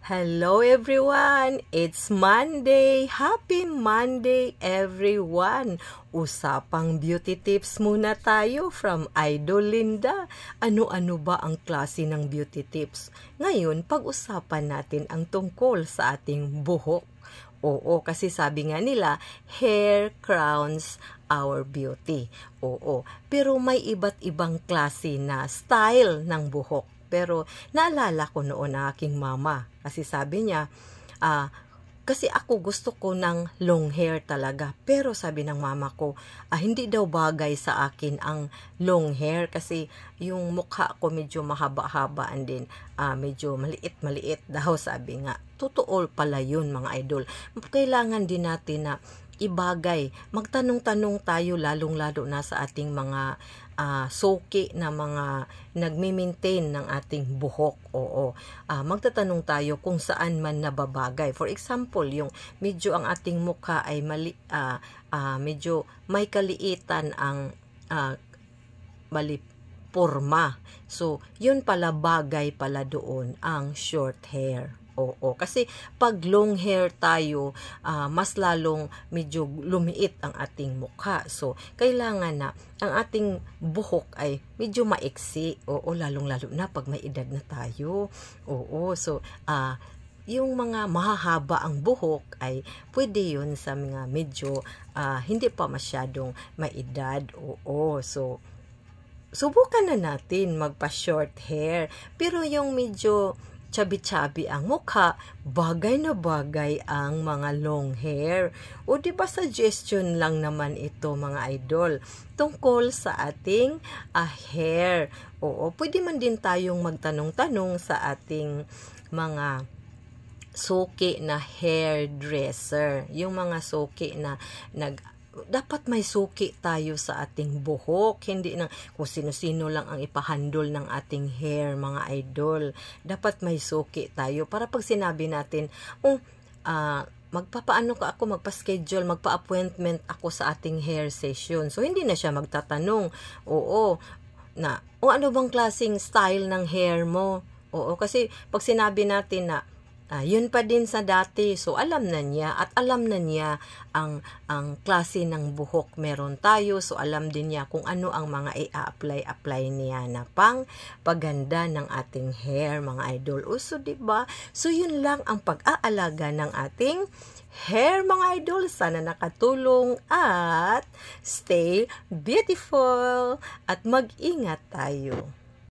Hello everyone! It's Monday! Happy Monday everyone! Usapang beauty tips muna tayo from Idol Linda. Ano-ano ba ang klase ng beauty tips? Ngayon, pag-usapan natin ang tungkol sa ating buhok. Oo, kasi sabi nga nila, hair crowns our beauty. Oo, pero may iba't ibang klase na style ng buhok. Pero naalala ko noon ang aking mama kasi sabi niya, kasi ako gusto ko ng long hair talaga. Pero sabi ng mama ko, hindi daw bagay sa akin ang long hair kasi yung mukha ko medyo mahaba-habaan din. Medyo maliit-maliit daw sabi nga. Totoo pala yun mga idol. Kailangan din natin na ibagay. Magtanong-tanong tayo lalong-lalo na sa ating mga suki na mga nagmi-maintain ng ating buhok. Oo. Magtatanong tayo kung saan man nababagay. For example, yung medyo ang ating mukha ay medyo may kaliitan ang porma. So, yun pala bagay pala doon ang short hair. Oo, kasi pag long hair tayo, mas lalong medyo lumiit ang ating mukha. So, kailangan na ang ating buhok ay medyo maiksi. Oo, lalong-lalo na pag may edad na tayo. Oo, so, yung mga mahahaba ang buhok ay pwede yun sa mga medyo hindi pa masyadong may edad. Oo, so, subukan na natin magpa-short hair. Pero yung medyo chubby-chubby ang mukha, bagay na bagay ang mga long hair. O di ba suggestion lang naman ito mga idol tungkol sa ating hair. Oo, pwede man din tayong magtanong-tanong sa ating mga suki na hairdresser. Yung mga suki na dapat may suki tayo sa ating buhok. Hindi na kung sino-sino lang ang ipahandle ng ating hair, mga idol. Dapat may suki tayo para pag sinabi natin, magpapaano ka ako, magpa-schedule, magpa-appointment ako sa ating hair session. So, hindi na siya magtatanong, ano bang klaseng style ng hair mo? Oo, kasi pag sinabi natin na, yun pa din sa dati. So, alam na niya at alam na niya ang klase ng buhok meron tayo. So, alam din niya kung ano ang mga i-apply niya na pang paganda ng ating hair, mga idol. So, diba? So, yun lang ang pag-aalaga ng ating hair, mga idol. Sana nakatulong at stay beautiful at mag-ingat tayo.